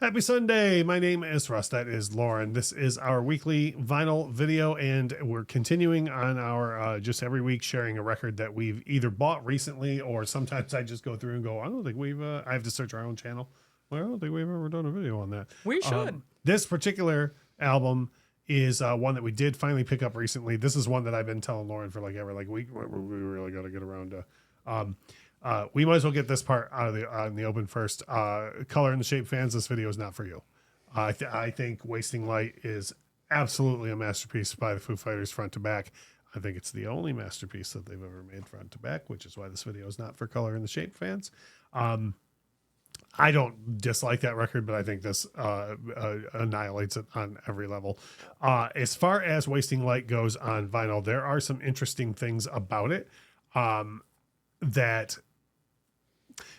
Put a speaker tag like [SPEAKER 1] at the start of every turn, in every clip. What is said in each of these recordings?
[SPEAKER 1] Happy Sunday. My name is Russ. That is Lauren. This is our weekly vinyl video, and we're continuing on our just every week sharing a record that we've either bought recently, or sometimes I just go through and go, I don't think we've, I have to search our own channel. Well, I don't think we've ever done a video on that.
[SPEAKER 2] We should.
[SPEAKER 1] This particular album is one that we did finally pick up recently. This is one that I've been telling Lauren for like we really got to get around to. We might as well get this part out of the open first. Color and the Shape fans, this video is not for you. I think Wasting Light is absolutely a masterpiece by the Foo Fighters front to back. I think it's the only masterpiece that they've ever made front to back, which is why this video is not for Color and the Shape fans. I don't dislike that record, but I think this annihilates it on every level. As far as Wasting Light goes on vinyl, there are some interesting things about it that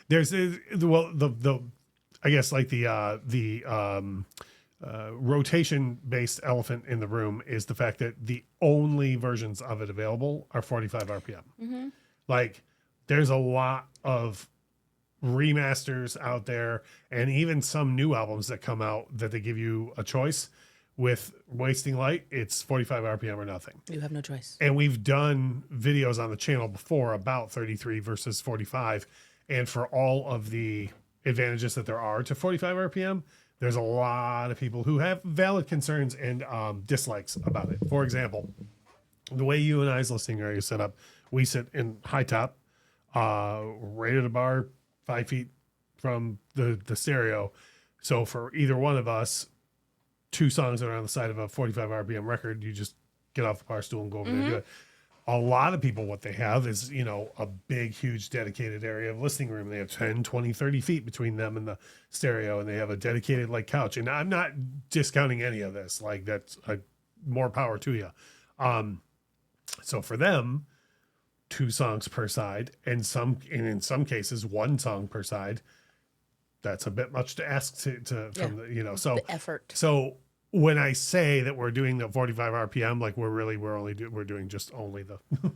[SPEAKER 1] there's the I guess like the rotation based elephant in the room is the fact that the only versions of it available are 45 RPM.
[SPEAKER 2] Mm-hmm.
[SPEAKER 1] Like there's a lot of remasters out there and even some new albums that come out that they give you a choice. With Wasting Light, it's 45 RPM or nothing.
[SPEAKER 2] You have no choice.
[SPEAKER 1] And we've done videos on the channel before about 33 versus 45. And for all of the advantages that there are to 45 RPM, there's a lot of people who have valid concerns and dislikes about it. For example, the way you and I's listening area is set up, we sit in high top, right at a bar 5 feet from the stereo. So for either one of us, two songs that are on the side of a 45 RPM record, you just get off the bar stool and go over there and do it. A lot of people, what they have is, you know, a big, huge dedicated area of listening room. They have 10, 20, 30 feet between them and the stereo, and they have a dedicated like couch. And I'm not discounting any of this. Like that's more power to you. So for them, 2 songs per side and in some cases, 1 song per side. That's a bit much to ask from the, you know, so
[SPEAKER 2] the effort. So
[SPEAKER 1] when I say that we're doing the 45 RPM, like we're doing just only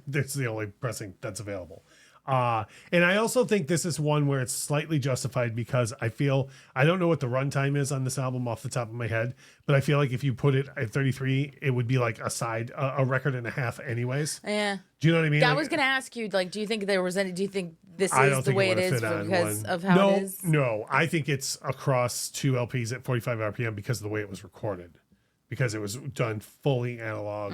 [SPEAKER 1] that's the only pressing that's available. And I also think this is one where it's slightly justified because I don't know what the runtime is on this album off the top of my head, but I feel like if you put it at 33, it would be like a record and a half anyways.
[SPEAKER 2] Yeah.
[SPEAKER 1] Do you know what I mean?
[SPEAKER 2] I
[SPEAKER 1] like,
[SPEAKER 2] was going to ask you, like, do you think this
[SPEAKER 1] I don't
[SPEAKER 2] is the
[SPEAKER 1] think
[SPEAKER 2] way
[SPEAKER 1] it
[SPEAKER 2] it is because of how it is?
[SPEAKER 1] No, I think it's across 2 LPs at 45 RPM because of the way it was recorded, because it was done fully analog,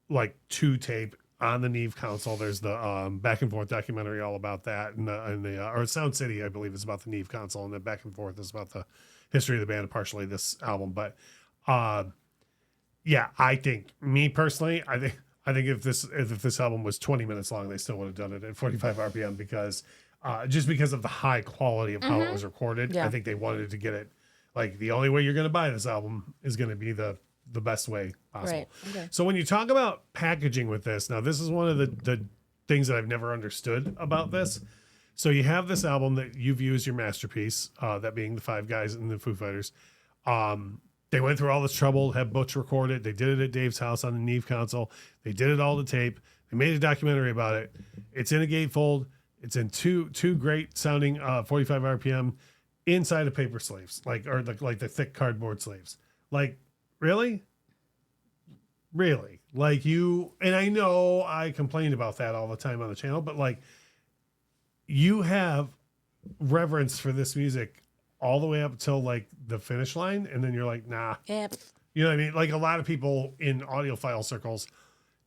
[SPEAKER 1] like 2 tape on the Neve console. There's the Back and Forth documentary all about that, and or Sound City, I believe, is about the Neve console, and then Back and Forth is about the history of the band and partially this album. But yeah, I think me personally, I think if this album was 20 minutes long, they still would have done it at 45 RPM because just because of the high quality of how it was recorded.
[SPEAKER 2] Yeah.
[SPEAKER 1] I think they wanted to get it like the only way you're going to buy this album is going to be the best way possible.
[SPEAKER 2] Right. Okay.
[SPEAKER 1] So when you talk about packaging with this, now this is one of the things that I've never understood about this. So you have this album that you've used your masterpiece, that being the 5 guys in the Foo Fighters. They went through all this trouble, had Butch record it. They did it at Dave's house on the Neve console. They did it all to tape. They made a documentary about it. It's in a gatefold. It's in two great sounding 45 RPM inside of paper sleeves, like the thick cardboard sleeves. Like, really? Like and I know I complained about that all the time on the channel, but like you have reverence for this music all the way up till like the finish line, and then you're like, nah.
[SPEAKER 2] Yep.
[SPEAKER 1] You know what I mean? Like a lot of people in audiophile circles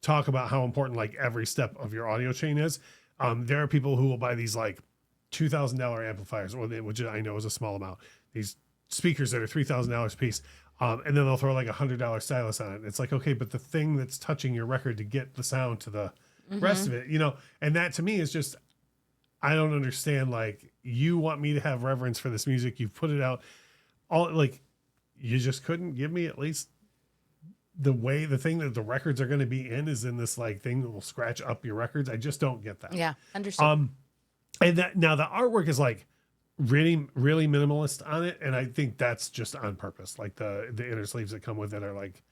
[SPEAKER 1] talk about how important like every step of your audio chain is. There are people who will buy these like $2,000 amplifiers, which I know is a small amount. These speakers that are $3,000 a piece, and then they'll throw like $100 stylus on it. It's like, okay, but the thing that's touching your record to get the sound to the rest of it, you know, and that to me is just, I don't understand. Like, you want me to have reverence for this music. You've put it out all, like, you just couldn't give me at least the thing that the records are going to be in is in this like thing that will scratch up your records. I just don't get that.
[SPEAKER 2] Yeah. Understood.
[SPEAKER 1] And that now the artwork is like really, really minimalist on it. And I think that's just on purpose. Like the inner sleeves that come with it are like,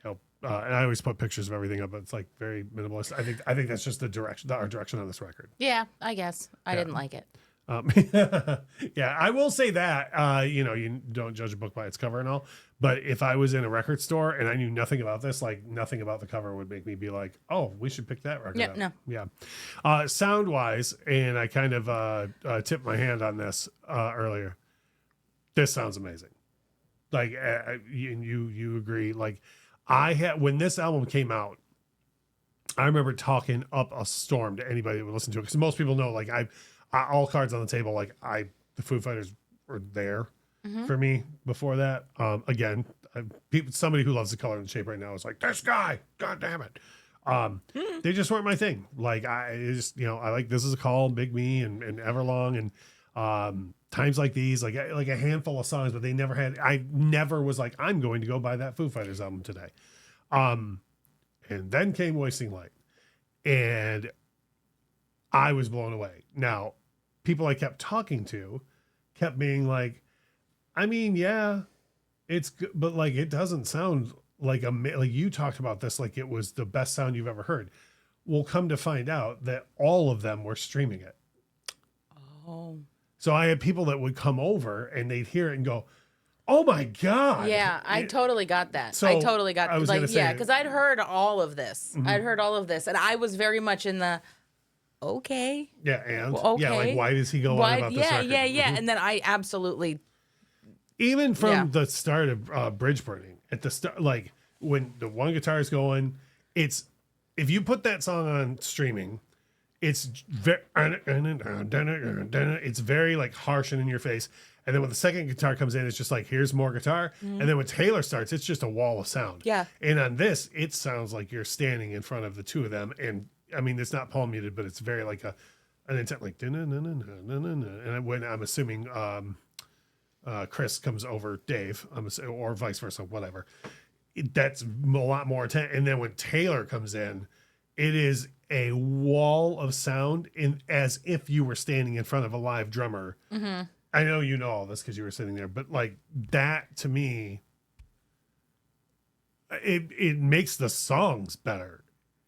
[SPEAKER 1] you know, and I always put pictures of everything up, but it's like very minimalist. I think that's just the art direction on this record.
[SPEAKER 2] Yeah, I guess. I didn't like it.
[SPEAKER 1] Yeah, I will say that, you don't judge a book by its cover and all, but if I was in a record store and I knew nothing about this, like nothing about the cover would make me be like, oh, we should pick that record up.
[SPEAKER 2] No.
[SPEAKER 1] Yeah. Sound wise, and I kind of tipped my hand on this earlier. This sounds amazing. Like, you agree. Like, when this album came out, I remember talking up a storm to anybody that would listen to it. Because most people know, like, all cards on the table, like, the Foo Fighters were there for me before that. Again, somebody who loves the color and shape right now is like, this guy, God damn it. They just weren't my thing. Like, I like This Is a Call, Big Me, and Everlong, and Times Like These, like a handful of songs, but I never was like, I'm going to go buy that Foo Fighters album today. And then came Wasting Light, and I was blown away. Now, people I kept talking to kept being like, I mean, yeah, it's good, but like, it doesn't sound like like you talked about this, like it was the best sound you've ever heard. We'll come to find out that all of them were streaming it.
[SPEAKER 2] Oh.
[SPEAKER 1] So I had people that would come over and they'd hear it and go, oh my God.
[SPEAKER 2] Yeah, I totally got that.
[SPEAKER 1] So
[SPEAKER 2] I totally got
[SPEAKER 1] I was
[SPEAKER 2] like,
[SPEAKER 1] gonna say-
[SPEAKER 2] yeah, because I'd heard all of this. I'd heard all of this. And I was very much in the okay.
[SPEAKER 1] Yeah, and
[SPEAKER 2] Well, okay.
[SPEAKER 1] yeah, like why does he go on about this record?
[SPEAKER 2] Yeah. And then I absolutely
[SPEAKER 1] Even from the start of Bridge Burning, at the start, like when the one guitar is going, if you put that song on streaming, it's very like harsh and in your face. And then when the second guitar comes in, it's just like, here's more guitar. And then when Taylor starts, it's just a wall of sound.
[SPEAKER 2] Yeah.
[SPEAKER 1] And on this, it sounds like you're standing in front of the two of them. And I mean, it's not palm muted, but it's very like an intent, like, and when I'm assuming Chris comes over Dave, or vice versa, whatever. That's a lot more intense. And then when Taylor comes in, it is a wall of sound, as if you were standing in front of a live drummer. I know you know all this because you were sitting there, but like that to me, it makes the songs better,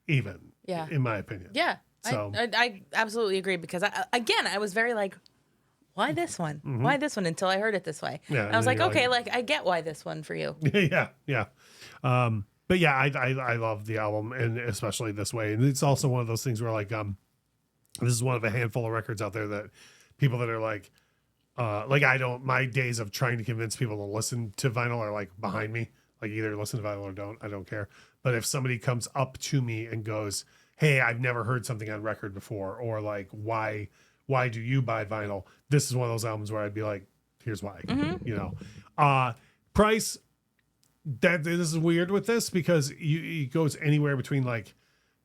[SPEAKER 1] even.
[SPEAKER 2] Yeah.
[SPEAKER 1] In my opinion.
[SPEAKER 2] Yeah.
[SPEAKER 1] So
[SPEAKER 2] I absolutely agree because I was very like, why this one? Why this one? Until I heard it this way.
[SPEAKER 1] Yeah,
[SPEAKER 2] and I was like,
[SPEAKER 1] you're
[SPEAKER 2] okay, like I get why this one for you.
[SPEAKER 1] Yeah. But yeah, I love the album, and especially this way. And it's also one of those things where like, this is one of a handful of records out there that people that are like my days of trying to convince people to listen to vinyl are like behind me. Like either listen to vinyl or don't. I don't care. But if somebody comes up to me and goes, hey, I've never heard something on record before, or like, why do you buy vinyl? This is one of those albums where I'd be like, here's why, price. This is weird with this because it goes anywhere between like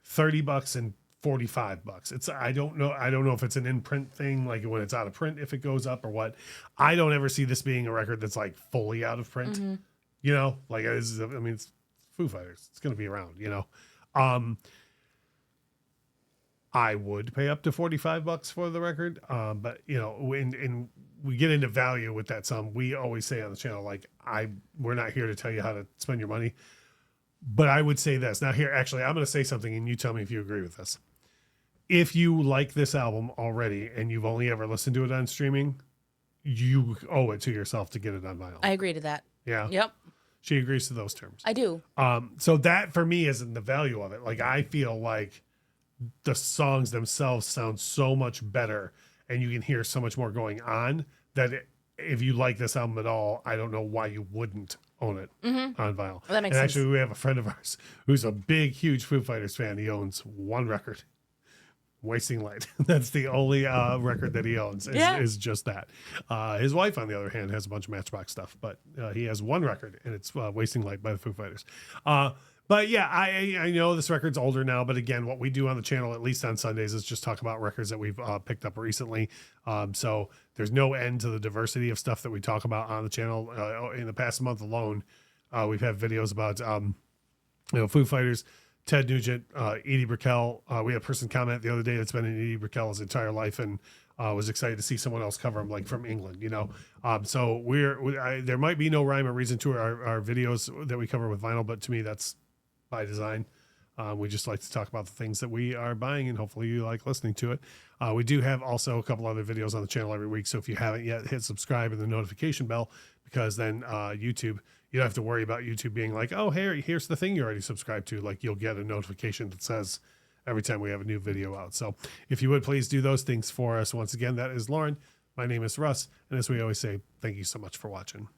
[SPEAKER 1] $30 and $45. I don't know if it's an in-print thing, like when it's out of print, if it goes up or what. I don't ever see this being a record that's like fully out of print. Like it's Foo Fighters. It's going to be around, I would pay up to $45 for the record. But when we get into value with that sum, we always say on the channel, like we're not here to tell you how to spend your money, but I would say this. Now here, actually, I'm going to say something and you tell me if you agree with this. If you like this album already and you've only ever listened to it on streaming, you owe it to yourself to get it on vinyl.
[SPEAKER 2] I agree to that.
[SPEAKER 1] Yeah.
[SPEAKER 2] Yep.
[SPEAKER 1] She agrees to those terms.
[SPEAKER 2] I do.
[SPEAKER 1] So that for me isn't the value of it. Like I feel like the songs themselves sound so much better and you can hear so much more going on that if you like this album at all, I don't know why you wouldn't own it on vinyl.
[SPEAKER 2] Well, that makes
[SPEAKER 1] and
[SPEAKER 2] sense.
[SPEAKER 1] Actually, we have a friend of ours who's a big, huge Foo Fighters fan. He owns one record, Wasting Light. That's the only record that he owns is just that. His wife, on the other hand, has a bunch of Matchbox stuff, but he has one record, and it's Wasting Light by the Foo Fighters. But yeah, I know this record's older now, but again, what we do on the channel, at least on Sundays, is just talk about records that we've picked up recently. So there's no end to the diversity of stuff that we talk about on the channel. In the past month alone, we've had videos about Foo Fighters, Ted Nugent, Edie Brickell. We had a person comment the other day that's been in Edie Brickell's entire life and was excited to see someone else cover him, like from England, So there might be no rhyme or reason to our videos that we cover with vinyl, but to me, that's by design. We just like to talk about the things that we are buying, and hopefully you like listening to it. We do have also a couple other videos on the channel every week. So if you haven't yet, hit subscribe and the notification bell, because then YouTube, you don't have to worry about YouTube being like, oh, here's the thing you already subscribed to. Like, you'll get a notification that says every time we have a new video out. So if you would please do those things for us. Once again, that is Lauren. My name is Russ. And as we always say, thank you so much for watching.